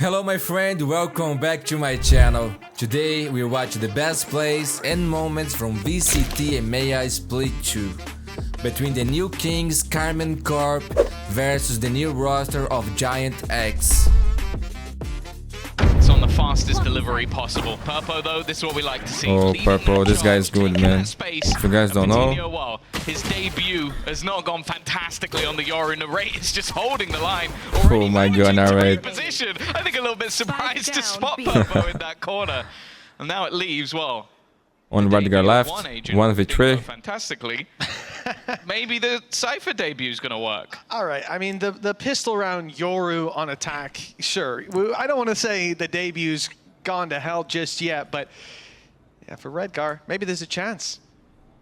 Hello my friend, welcome back to my channel. Today we watch the best plays and moments from VCT EMEA Split 2 between the new Kings Karmine Corp versus the new roster of GIANTX. It's on the fastest delivery possible. Purpo though, this is what we like to see. Oh, Purpo, this guy's good, man. If you guys don't know, his debut has not gone fantastically on the Yoru. Narrate is just holding the line. Oh my god, Narrate. Position. I think a little bit surprised to spot Purpo in that corner. And now it leaves, well, one Radgar left, 1v3. Fantastically. Maybe the Cypher debut is going to work. All right, I mean, the pistol round Yoru on attack, sure. I don't want to say the debut's gone to hell just yet, but yeah, for Redgar, maybe there's a chance.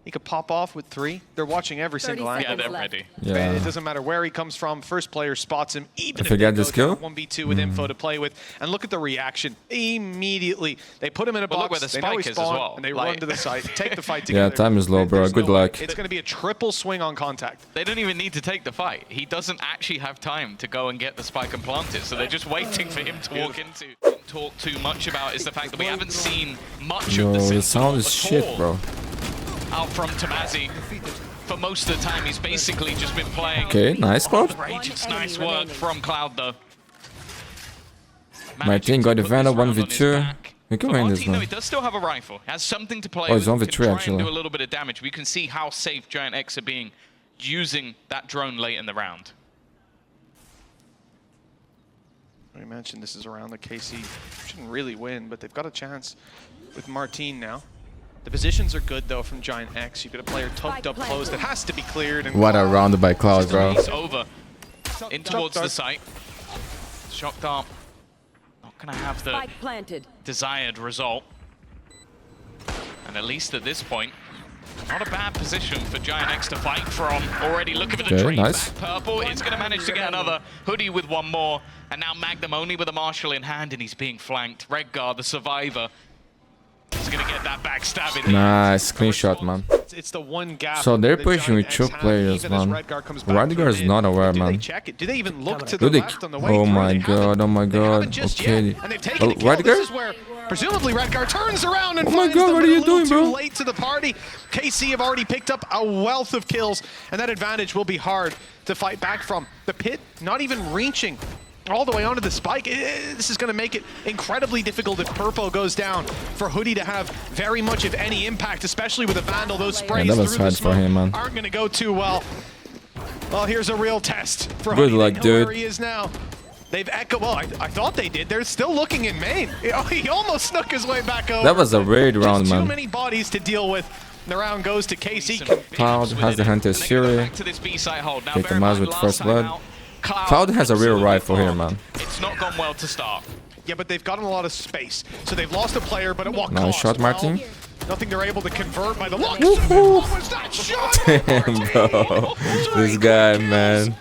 He could pop off with 3. They're watching every single angle. Yeah, they're ready. Yeah. It doesn't matter where he comes from. First player spots him, even if they get this kill. 1v2 with info to play with. And look at the reaction. Immediately, they put him in a box. Look where the they know he spike is spawned, as well. and they run to the site, take the fight together. Yeah, time is low, bro. Good luck. It's going to be a triple swing on contact. They don't even need to take the fight. He doesn't actually have time to go and get the spike and plant it, so they're just waiting for him to walk into. Talk too much about is the fact that we haven't seen much of the sound is shit, bro. Out from Tamazi. For most of the time, he's basically just been playing. Okay, nice, Cloud. It's nice work from Cloud, though. My team got the Vandal 1v2. We can win this now. He does still have a rifle. He has something to play with. It's 1v3 can try actually. and do a little bit of damage. We can see how safe GIANTX are being using that drone late in the round. I mentioned this is around the KC. Shouldn't really win, but they've got a chance with Martine now. The positions are good though from GIANTX. You've got a player tucked up close that has to be cleared. And what a round by Cloud, bro. Over in towards the site. Shock dart. Not gonna have the desired result. And at least at this point, not a bad position for GIANTX to fight from. Already looking for the trade. Nice. Purple is gonna manage to get another. Hoodie with one more. And now Magnum only with a Marshall in hand, and he's being flanked. Redgar, the survivor. He's gonna get that backstabbing. Nice, clean shot, man. It's the one gap. So they're pushing with 2 players, man. Radgar is not aware, man. Do they even look to the left on the way Oh through? my god, oh my god. Okay. Radgar? This is where presumably Redgar turns around and finds god, them, what but are you a little doing, too bro? late to the party. KC have already picked up a wealth of kills, and that advantage will be hard to fight back from. The pit not even reaching all the way onto the spike. This is going to make it incredibly difficult if Purpo goes down for Hoodie to have very much of any impact, especially with a Vandal. Those sprays that was through hard the for smoke him, man. aren't going to go too well. Well, here's a real test for Good Hoodie. luck, They know dude. where he is now. They've echoed. Well, I thought they did. They're still looking in main. He almost snuck his way back over. That was a weird round, Just man. too many bodies to deal with. The round goes to KC. Cloud has the Hunter Siri. Take the Maz with first blood. Cloud has a real rifle here, man. It's not gone well to start. Yeah, but they've gotten a lot of space. So they've lost a player, but at what Nice cost? shot, Martin. Well, nothing they're able to convert by the looks. Woohoo! What was that shot? Damn, bro. This guy, man.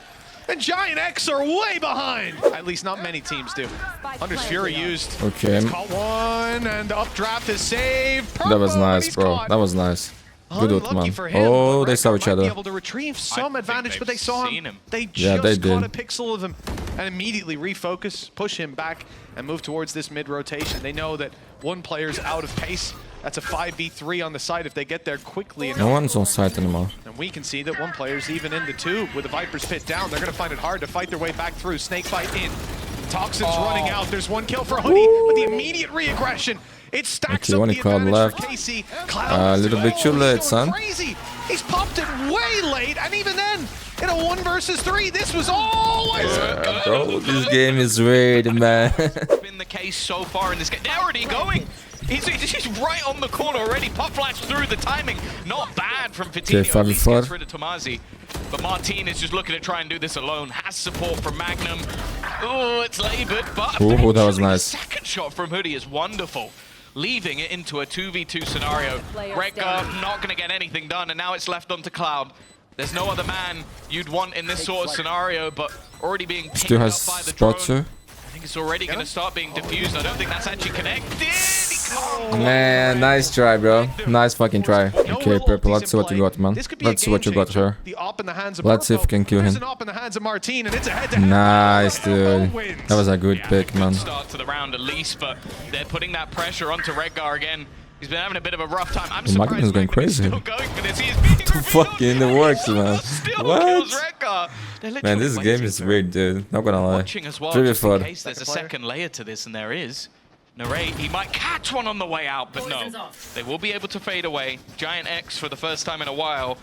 And GIANTX are way behind. At least not many teams do. Hunter's Fury used. Okay. He's caught one, and the updraft is saved. That was Purple, nice, he's bro. caught. That was nice. Good ult, Unlucky man. for him, Oh, but they saw Redgar each might be other. able to retrieve some think advantage, but they they've saw seen him. him. They Yeah, just they caught did. a pixel of him and immediately refocus, push him back, and move towards this mid rotation. They know that one player's out of pace. That's a 5v3 on the side if they get there quickly enough. No one's on site anymore. And we can see that one player's even in the tube with the Viper's pit down. They're going to find it hard to fight their way back through. Snake fight in. Toxin's running out. There's one kill for Hoodie with the immediate re-aggression. It stacks Okay, up only the Cloud advantage left. for KC. Cloud A little bit too late, going son. Crazy. He's popped it way late, and even then, in a 1 versus 3, this was always Yeah, bro, this game is weird, man. Been the case so far in this game. They're already going. He's right on the corner already. Pop flash through the timing. Not bad from Fatinho. Okay, 5v4. Gets rid of Tomazi. But Martin is just looking to try and do this alone. Has support from Magnum. Oh, it's labored, but Ooh, that was eventually nice. The second shot from Hoodie is wonderful. Leaving it into a 2v2 scenario. Redgar not going to get anything done, and now it's left onto Cloud. There's no other man you'd want in this sort of scenario, but already being picked Still up has by the spot drone. too. I think it's already going to start being diffused. I don't think that's actually connected. He Man, nice try, bro. Nice fucking try. Okay, Purple, let's see what you got, man. Let's see what you got here. Let's see if we can kill him. Nice, dude. That was a good pick, man. Start to the round at least, but they're putting that pressure onto Redgar again. He's been having a bit of a rough time. I'm surprised Magnus going crazy. still going for this. He is beating The fucking it works, man. Still What? kills Redgar. Man, this game is weird, dude. Not gonna lie. Watching as well, Really just in fun. case there's a second layer to this, and there is. Narrate, he might catch one on the way out, but no. They will be able to fade away. GIANTX for the first time in a while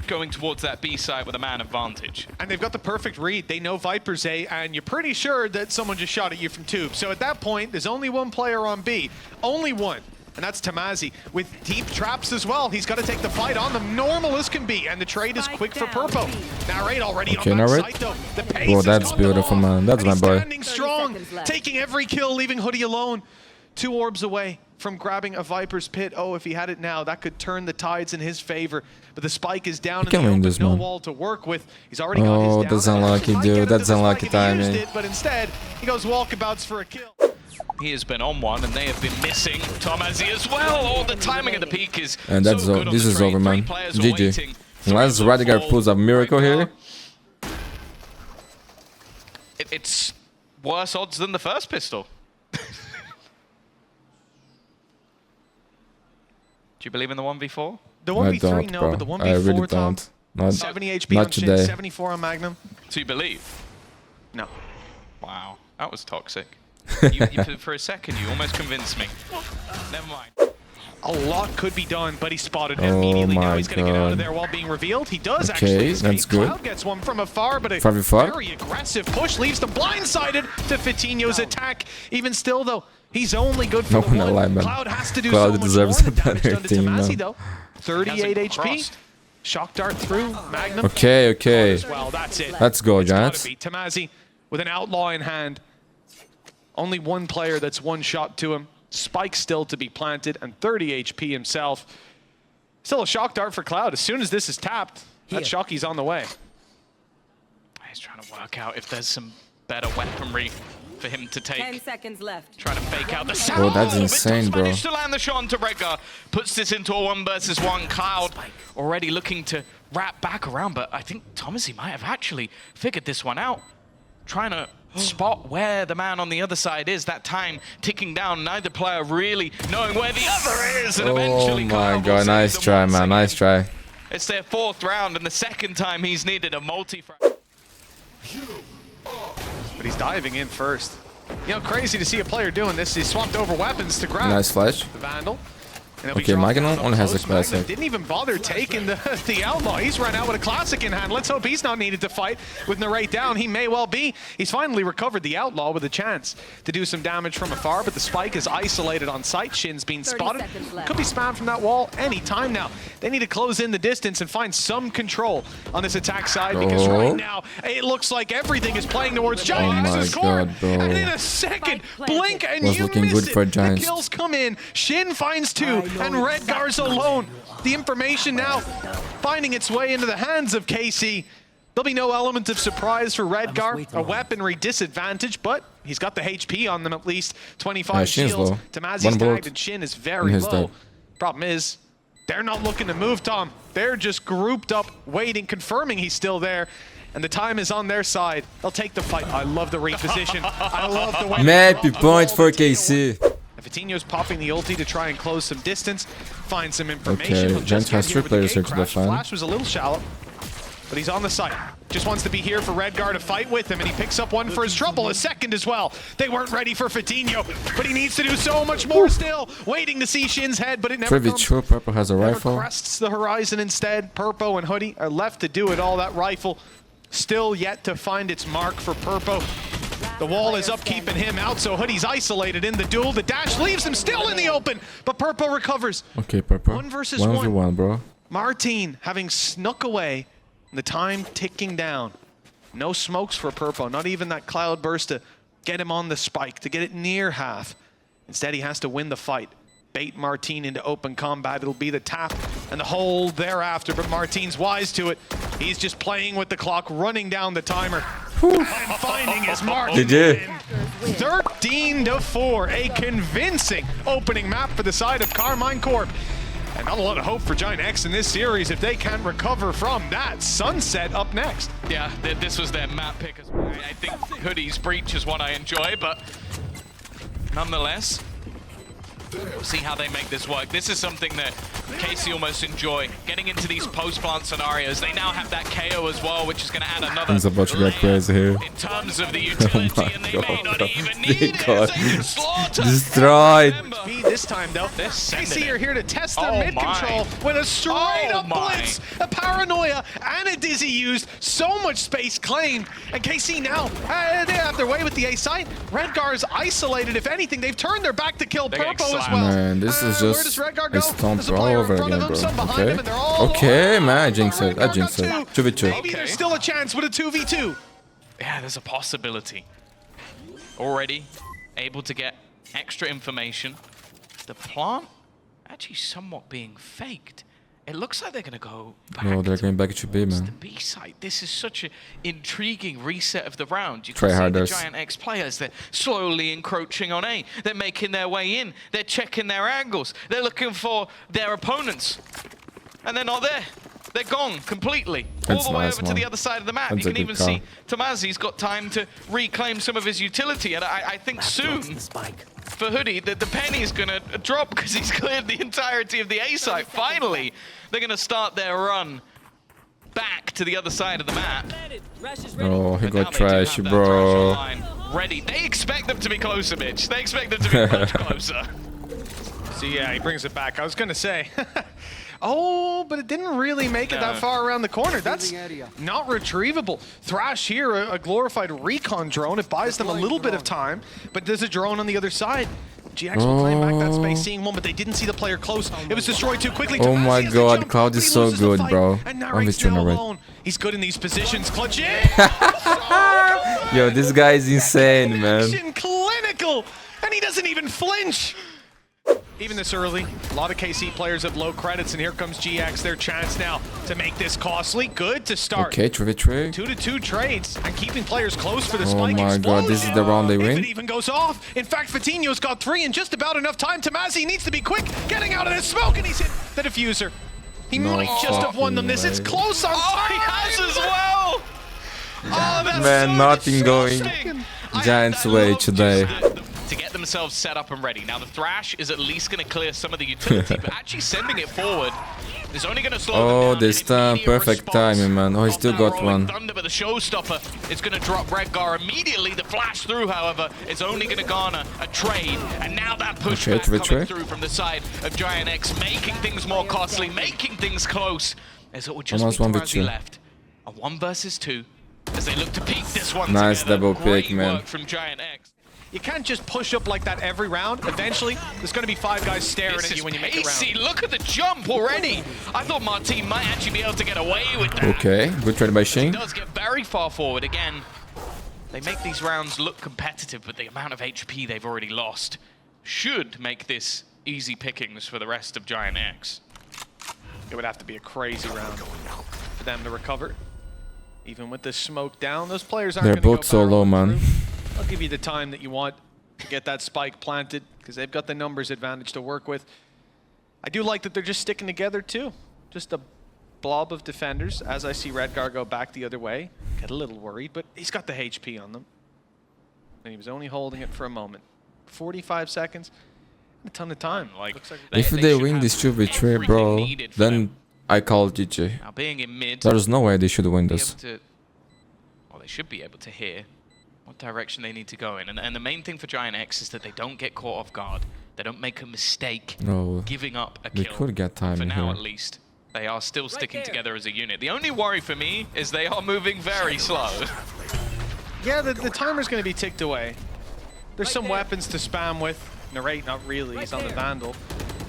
going towards that B side with a man advantage. And they've got the perfect read. They know Viper's A, and you're pretty sure that someone just shot at you from tube. So at that point, there's only one player on B. Only one. And that's Tamazi with deep traps as well. He's got to take the fight on them, normal as can be. And the trade is quick for Purpo. Narrate already on that site, though. The pace Oh, that's beautiful, man. That's my boy. Standing strong, taking every kill, leaving Hoodie alone. 2 orbs away from grabbing a Viper's pit. Oh, if he had it now, that could turn the tides in his favor. But the spike is down in the open, this, no man. wall to work with. He's already got his down. Oh, that's unlucky, dude. That's unlucky timing. But instead, he goes walkabouts for a kill. He has been on one, and they have been missing Tamazi as well. Oh, the timing of the peak is And that's so good on this the is trade. over, man. 3 players are GG. waiting. Unless Radigar pulls a miracle here. It's worse odds than the first pistol. Do you believe in the 1v4? The I 1v3, don't, no, bro. but the 1v4, I really Tom, don't. Not, 70 HP not on Shin, today. 74 on Magnum. Do you believe? No. Wow, that was toxic. For a second, you almost convinced me. Never mind. A lot could be done, but he spotted Oh immediately. Now my he's going to get out of God. there while being revealed. He does Okay, actually escape. that's good. Cloud gets one from afar, but a 5v5? very aggressive push leaves them blindsided to Fitinho's attack. Even still, though, he's only good for No, the not one. lie, man. Cloud has to do Cloud so much deserves more. a The damage better done to team, Tamazi, man. though. 38 HP. Crossed. Shock dart through. Magnum. Okay, okay. As well, that's it. Let's go, It's gotta Giants. be Tamazi with an outlaw in hand. Only one player that's one shot to him. Spike still to be planted, and 30 HP himself. Still a shock dart for Cloud. As soon as this is tapped, that Shocky's on the way. He's trying to work out if there's some better weaponry for him to take. 10 seconds left. Trying to fake out the sound. Oh, that's insane, bro. Managed to land the shot onto Redgar. Puts this into a 1 versus 1. Cloud already looking to wrap back around, but I think Tamazi might have actually figured this one out. Trying to spot where the man on the other side is. That time ticking down. Neither player really knowing where the other is. And Oh eventually my Cloud will God, save nice them try, once man. again. Nice try. It's their 4th round and the 2nd time he's needed a multi-frag. But he's diving in first. You know, crazy to see a player doing this. He swapped over weapons to grab Nice flash. the Vandal. And they'll be Okay, dropped Magnum down only has close. a classic. Magnum didn't even bother taking the outlaw. He's run out with a classic in hand. Let's hope he's not needed to fight with Narrate down. He may well be. He's finally recovered the outlaw with a chance to do some damage from afar, but the spike is isolated on site. Shin's being 30 spotted. seconds left. Could be spammed from that wall any time now. They need to close in the distance and find some control on this attack side because right now it looks like everything is playing towards GIANTX's my core. God, bro. And in a second, blink and Was you looking miss good it. for The Giants. kills come in. Shin finds 2 and Redgar's alone. The information now finding its way into the hands of KC. There'll be no element of surprise for Redgar. A weaponry disadvantage, but he's got the HP on them at least. 25 Shin's shields. low. Tamazi's One bullet. tagged and Shin is very he's low. dead. Problem is, they're not looking to move, Tom. They're just grouped up, waiting, confirming he's still there. And the time is on their side. They'll take the fight. I love the reposition. I love the way. Maybe points for KC. Fitinho's popping the ulti to try and close some distance, find some information. Okay, He'll just Giants has get 3 hit with the players here gate to crash. defend. Flash was a little shallow, but he's on the site. Just wants to be here for Redgar to fight with him, and he picks up one for his trouble, a second as well. They weren't ready for Fitinho, but he needs to do so much more still. Waiting to see Shin's head, but it never comes. 3v2, Purple has a Never rifle. crests the horizon instead. Purpo and Hoodie are left to do it all. That rifle still yet to find its mark for Purpo. The wall is up, keeping him out, so Hoodie's isolated in the duel. The dash leaves him still in the open, but Purpo recovers. Okay, Purple. 1 versus 1v1, bro. Martin having snuck away, the time ticking down. No smokes for Purpo, not even that cloud burst to get him on the spike, to get it near half. Instead, he has to win the fight. Bait Martin into open combat. It'll be the tap and the hold thereafter, but Martin's wise to it. He's just playing with the clock, running down the timer. And finding his mark. Did you? 13 16-4, a convincing opening map for the side of Karmine Corp. And not a lot of hope for GIANTX in this series if they can't recover from that sunset up next. Yeah, this was their map pick as well. I think Hoodie's Breach is one I enjoy, but nonetheless, we'll see how they make this work. This is something that KC almost enjoy. Getting into these post-plant scenarios. They now have that KO as well, which is going to add another Things about to get crazy here. in terms of the utility, and they may not even need it. God. They can slaughter. Destroyed. Speed this time, though. KC are here to test their mid-control with a straight-up blitz, a paranoia, and a dizzy used. So much space claimed. And KC now, they have their way with the A site. Redgar is isolated. If anything, they've turned their back to kill Purpo as well. Man, this is just a stomp all over again, bro. Okay. Okay, Okay, man, I jinxed it. I jinxed it. 2v2. Maybe there's still a chance with a 2v2. Yeah, there's a possibility. Already able to get extra information. The plant actually somewhat being faked. It looks like they're going to go back. No, they're going back to B, The man. B side. This is such an intriguing reset of the round. You Try can see the harders. GIANTX players, they're slowly encroaching on A. They're making their way in. They're checking their angles. They're looking for their opponents. And they're not there. They're gone completely. That's all the way nice, over to man. the other side of the map. That's You a can good even see call. Tomazi's got time to reclaim some of his utility. And I think soon, for Hoodie, the penny is going to drop because he's cleared the entirety of the A site. Finally, they're going to start their run back to the other side of the map. Oh, he But now got they do have trashy, that bro. trash line ready. They expect them to be closer, Mitch. They expect them to be much closer. So yeah, he brings it back. I was going to say, oh, but it didn't really make it that far around the corner. That's not retrievable. Thrash here, a glorified recon drone. It buys them a little bit of time, but there's a drone on the other side. GX will claim back that space, seeing one, but they didn't see the player close. It was destroyed too quickly. Oh my Tomazi has to god, jump, Cloud but is he so loses the good, fight, bro. and On Narrate's this turn now already. alone. He's good in these positions. Clutch in! Yo, this guy is insane, man. Action clinical, and he doesn't even flinch. Even this early, a lot of KC players have low credits, and here comes GX, their chance now to make this costly. Good to start. Okay, 2v3. 2-2 trades, and keeping players close for the Oh spike my god, this is the round they If win. it even goes off. In fact, Fatino's got 3 in just about enough time. Tomazi needs to be quick, getting out of the smoke, and he's hit the diffuser. He No might just have won them this. It's fucking close on Oh, he has as well! Oh, that's Man, so nothing going disgusting. Giants' I way love today. just to get themselves set up and ready. Now the Thrash is at least going to clear some of the utility, but actually sending it forward is only going to slow them Oh, down. this An time, immediate perfect response timing, man. Oh, he of still that got Rolling one. Thunder, but the showstopper is going to drop Redgar immediately. The flash through, however, is only going to garner a trade, and now that pushback Okay, coming through from the side of GIANTX, making things more costly, making things close. As it will just Almost be 1v2. left. A 1 versus 2 as they look to peak this one Nice together. double Great pick, man. work from GIANTX. You can't just push up like that every round. Eventually, there's going to be 5 guys staring This at is you when you make a pacey. round. Look at the jump already. I thought Martin might actually be able to get away with that. Okay, good trade by He Shane. does get very far forward again. They make these rounds look competitive, but the amount of HP they've already lost should make this easy pickings for the rest of GIANTX. It would have to be a crazy round for them to recover. Even with the smoke down, those players aren't They're going to go both so low, barreling man. through. I'll give you the time that you want to get that spike planted because they've got the numbers advantage to work with. I do like that they're just sticking together too. Just a blob of defenders. As I see Redgar go back the other way, get a little worried, but he's got the HP on them. And he was only holding it for a moment. 45 seconds, a ton of time. Looks like If they should win have this 2v3, everything bro, needed for them. then I call GG. Now being in mid, There's no way they should win be this. able to, well, they should be able to hear what direction they need to go in. And the main thing for GIANTX is that they don't get caught off guard. They don't make a mistake No, giving up a they kill. could get For timing now, here. at least. They are still sticking together as a unit. The only worry for me is they are moving very slow. Yeah, the timer's going to be ticked away. There's some weapons to spam with. Narrate, not really. He's on the Vandal.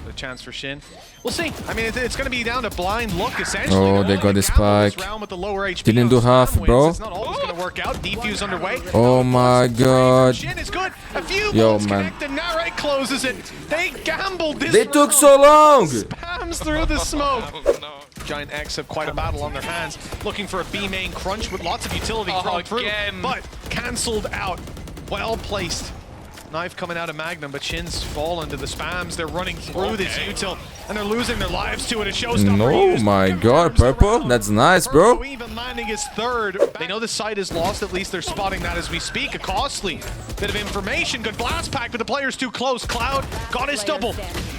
A chance for Shin. We'll see. I mean, it's going to be down to blind look, essentially. Oh, they got the spike. With the lower HP Didn't on do spam half, wins. bro. It's not always going to work out. Defuse underway. Oh my god. Shin is good. A few Yo, bullets man. connect and Narrate closes it. They gambled this They took round. so long! Spams through the smoke. Oh, no. GIANTX have quite a battle on their hands, looking for a B main crunch with lots of utility thrown through, again. but cancelled out. Well placed. Knife coming out of Magnum, but Shin's fall into the spams. They're running through this util, and they're losing their lives to it. A showstopper. No, my god, Purple. That's nice, bro. Even landing his third. They know the site is lost. At least they're spotting that as we speak. A costly bit of information. Good blast pack, but the player's too close. Cloud got his double.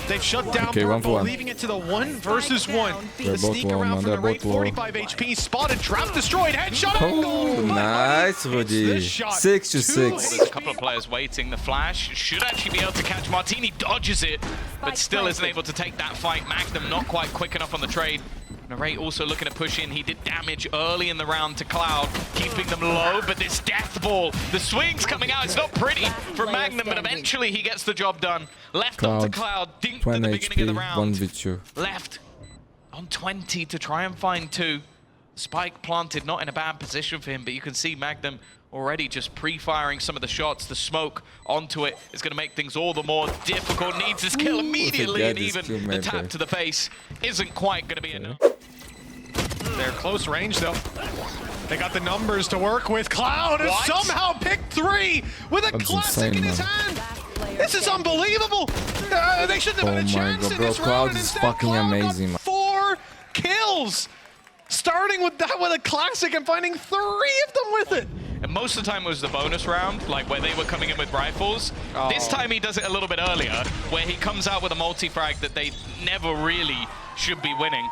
They've shut down Purple, leaving it to the 1 versus 1. The sneak around from the rate, 45 HP. Spotted, trap destroyed, headshot. Oh, nice, Mundi. 6 to 6. There's a couple of players waiting. The flash should actually be able to catch. Martini dodges it, but still isn't able to take that fight. Magnum not quite quick enough on the trade. Narrate also looking to push in. He did damage early in the round to Cloud, keeping them low, but this death ball, the swings coming out, it's not pretty for Magnum, but eventually he gets the job done. Left up to Cloud, dinked at the beginning of the round. 1v2. Left on 20 to try and find 2. Spike planted, not in a bad position for him, but you can see Magnum already just pre-firing some of the shots. The smoke onto it is going to make things all the more difficult. Needs his kill immediately, and even the tap to the face isn't quite going to be enough. They're close range, though. They got the numbers to work with. Cloud has somehow picked 3 with a classic in his hand. This is unbelievable. They shouldn't have had a chance in this round. Cloud is fucking amazing. 4 kills. Starting with that with a classic and finding 3 of them with it. And most of the time it was the bonus round, like where they were coming in with rifles. This time he does it a little bit earlier, where he comes out with a multi-frag that they never really should be winning.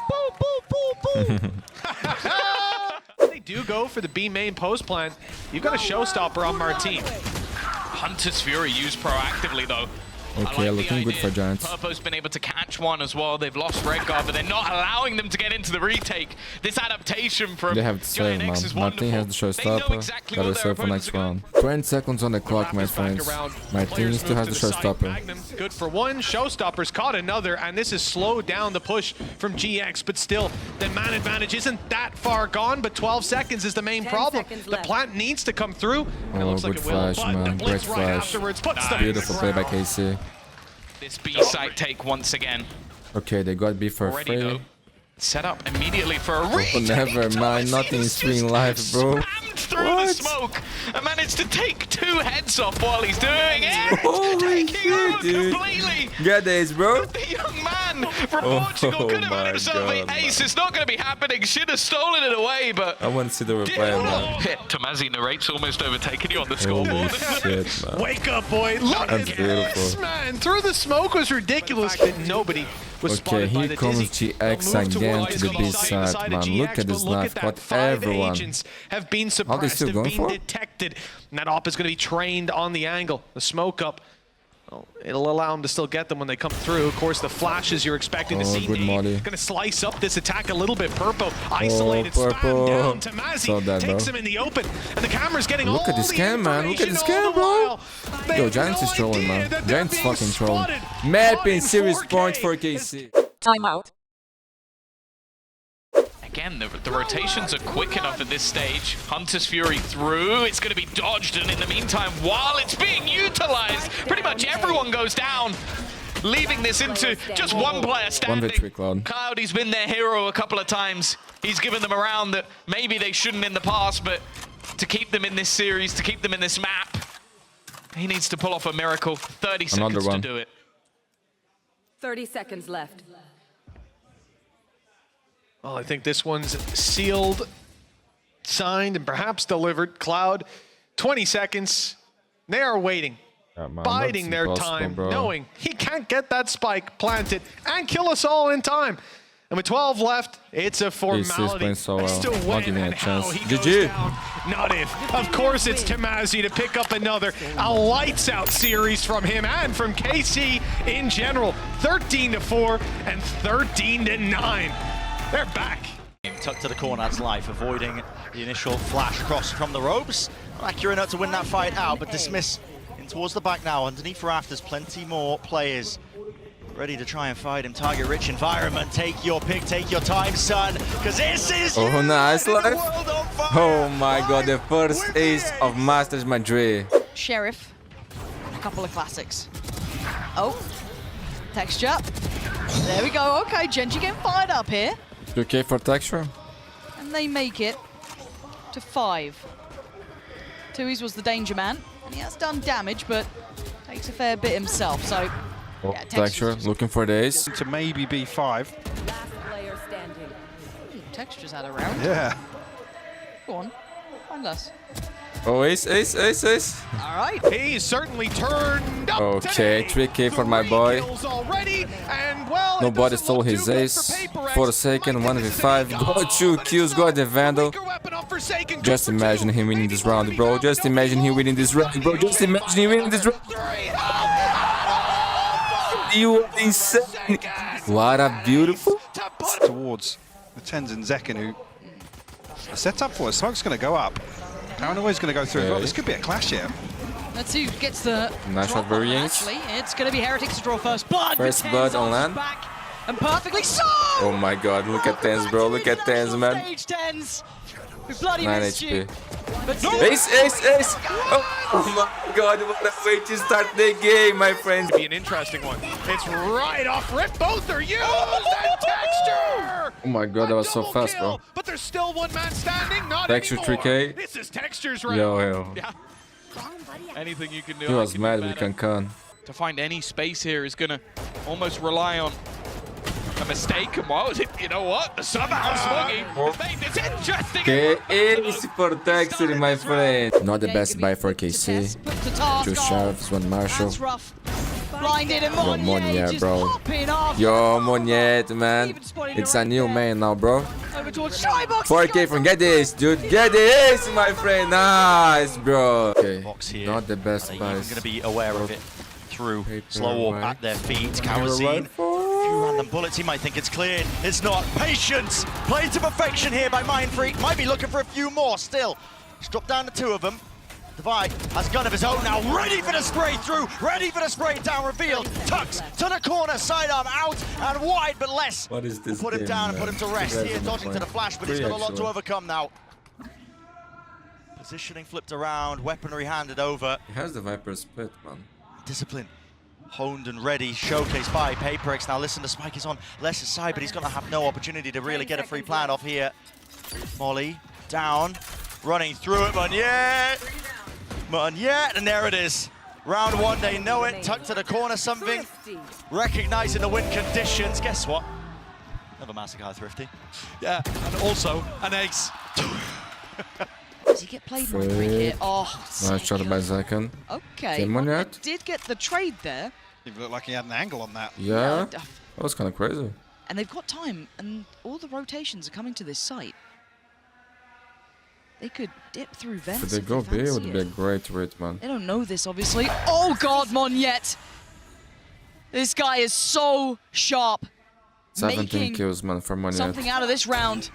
They do go for the B main post plant. You've got a showstopper on Martine. Hunter's Fury used proactively though. Okay, looking good for Giants. Purpo's been able to catch one as well. They've lost Redguard, but they're not allowing them to get into the retake. This adaptation from they have to save, man. Martin has the showstopper. Gotta save for next round. 20 seconds on the clock, my friends. Martin still has the showstopper. Good for 1. Showstopper's caught another, and this has slowed down the push from GX, but still, the man advantage isn't that far gone, but 12 seconds is the main problem. The plant needs to come through. Oh, looks good like it will, flash, man. Great flash. Beautiful play by KC. This B site take once again. Okay, they got B for free. Though, set up immediately for a retake. Never mind, nothing is streaming live, bro. Spammed through the smoke and managed to take 2 heads off while he's doing it. Holy Taking out dude. completely. Get this, bro. The young man from Portugal could have had himself an ace. It's not going to be happening. Should have stolen it away, but I want to see the replay, man. Tomazi narrates almost overtaken you on the scoreboard. Holy shit, man. Wake up, boy. Look at this, man. Through the smoke was ridiculous. Nobody was spotted by the comes Dizzy. GX again to the B side, man. Look at this knife. Got everyone. Have been suppressed, have been for? detected. And that op is going to be trained on the angle. The smoke up. Well, it'll allow them to still get them when they come through. Of course, the flashes you're expecting to see. Going to slice up this attack a little bit. Purpo isolated, spam down. Tomazi takes him in the open. And the camera's getting Look at this cam, man. Look at this cam, bro. Yo, Giants is trolling, man. Giants fucking trolling. Mapping series points for KC. Timeout. Again, the rotations are quick enough at this stage. Hunter's Fury through. It's going to be dodged, and in the meantime, while it's being utilized, pretty much everyone goes down, leaving this into just one player standing. Cloud, he's been their hero a couple of times. He's given them a round that maybe they shouldn't in the past, but to keep them in this series, to keep them in this map, he needs to pull off a miracle. 30 seconds to do it. 30 seconds left. Well, I think this one's sealed, signed, and perhaps delivered. Cloud, 20 seconds. They are waiting, biding their time, knowing he can't get that spike planted and kill us all in time. And with 12 left, it's a formality. So to win and how he goes down. Not if. Of course, it's Tomazi to pick up another. A lights-out series from him and from KC in general. 13-4 and 13-9. They're back. Tucked to the corner, that's life, avoiding the initial flash cross from the ropes. Not accurate enough to win that fight out, but Dismiss in towards the back now. Underneath rafters, plenty more players ready to try and fight him. Target-rich environment. Take your pick, take your time, son, because this is nice life. Oh my god, the first ace of Masters Madrid. Sheriff, a couple of classics. Oh, texture. There we go. Okay, Genji getting fired up here. Okay for texture. And they make it to 5. Tui's was the danger man, and he has done damage, but Takes a fair bit himself, so... Oh, yeah, Texture, looking for the ace. To maybe B5. Last player standing. Texture's had a round. Yeah. Go on, find us. Oh, ace, ace, ace, ace. All right. He's certainly turned up Okay, today. 3K for my boy. Already, and well, Nobody stole his ace. Forsaken, 1v5. Got 2 kills, got the Vandal. Just imagine him winning this round, bro. Just imagine him winning this round, bro. Just imagine him winning this round. You are insane. What a beautiful. Towards the Tenzin Zekken, who are set up for it. Smoke's going to go up. Paranoia's going to go through as well. This could be a clash here. Let's see who gets the Nice shot, variants. Actually, it's going to be Heretics to draw first blood. First blood on land. Back and perfectly so. Oh my god, look at Tens, bro. Look at Tens, man. Stage 10s. We bloody 9 missed you. HP. But Ace, ace, ace. Oh my god, what a way to start the game, my friends. Be an interesting one. It's right off rip. Both are used. And Texture. Oh my god, that was so fast, bro. But there's still one man standing. Not Texture anymore. 3K. This is Texture's round. Yo. Yeah. Anything you can do. He was I can mad do with better. Kankan. To find any space here is going to almost rely on a mistake. And what was it? You know what? Somehow Smoggy has made this interesting. Okay, ace for Texture, my friend. Not the best buy for KC. Two Sheriffs, one Marshall. That's rough. Blinded and Yo, Monnier, just bro. hopping off. Yo, Moniette, man. It's a new main now, bro. Over towards Shybox. 4K from get this, dude. Get the ace, my friend. Nice, bro. Okay, Box here. not the best Are they even buys. going to be aware of it through Paper slow walk right. at their feet? Paper Kerosene. right Few random bullets. He might think it's cleared. It's not. Patience. Played to perfection here by Mind Freak. Might be looking for a few more still. He's dropped down to 2 of them. Divide has a gun of his own now, ready for the spray through, ready for the spray down, revealed, tucks to the corner, sidearm out and wide, but less. What is this Put him game, down and man? put him to rest You guys here, are not dodging to the playing. flash, but he's got a lot to Actually. overcome now. Positioning flipped around, weaponry handed over. He has the Viper split, man. Discipline honed and ready, showcased by Paperx. Now listen, the spike is on Less's side, but he's going to have no opportunity to really get a free plan off here. Molly down, running through it, Mundi, and there it is. Round 1, they know it, tucked to the corner, something. Recognizing the win conditions, guess what? Another massacre, Thrifty. Yeah, and also an ace. Does he get played by 3 here? Oh, Nice shot by Zekken. okay. Came on Well, yet? did get the trade there. It looked like he had an angle on that. Yeah, that was kind of crazy. And they've got time, and all the rotations are coming to this site. They could dip through vents. If they go B, it would be a great rate, man. They don't know this, obviously. Oh God, Moniette! This guy is so sharp. 17 Making kills, man, for Moniette. something out of this round.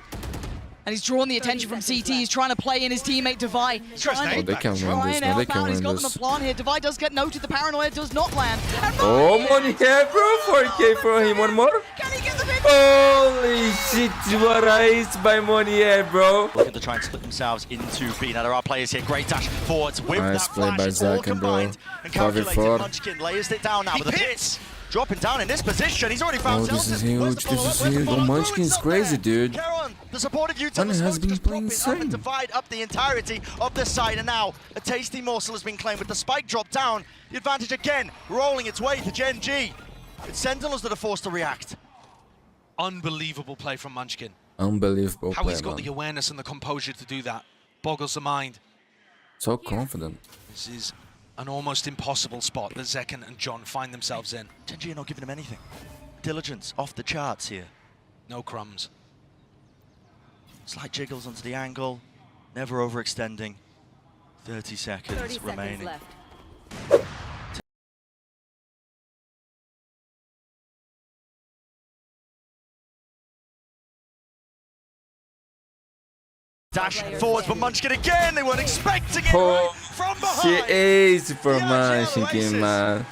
And he's drawn the attention from CT. He's trying to play in his teammate Devi. Oh, they can win this, man. They can He's win got them a this. plan here. Devi does get noted. The paranoia does not land. And Oh, Moniette, bro. 4K for him. One more. can he get the big? Holy shit, what a ace by Moniette, bro. Looking to try and split themselves into B. Now there are players here. Great dash forwards with Nice that play flash. by It's all Zekken, bro. combined and calculated. 5v4. Munchkin layers it down now with the pits. Dropping down in this position. He's already found Oh, this is Zelsis. Where's the huge. This follow-up? is Where's the huge. Oh, follow-up? Munchkin's It's up crazy, there. dude. Caron, the supportive util, Man, the it has smoke been just playing dropping up and insane. divide up the entirety of the side. And now a tasty morsel has been claimed with the spike drop down. The advantage again, rolling its way to Gen G. It's Sentinels that are forced to react. Unbelievable play from Munchkin. Unbelievable How play, he's got man. the awareness and the composure to do that. Boggles the mind. So confident. This is an almost impossible spot that Zekken and John find themselves in. Gen G are not giving him anything. Diligence off the charts here. No crumbs. Slight jiggles onto the angle, never overextending. 30 seconds 30 remaining. seconds left. Dash forwards, but Munchkin again. They weren't expecting it Oh, right from she behind. ace for Yeah, Munchkin, aces. man.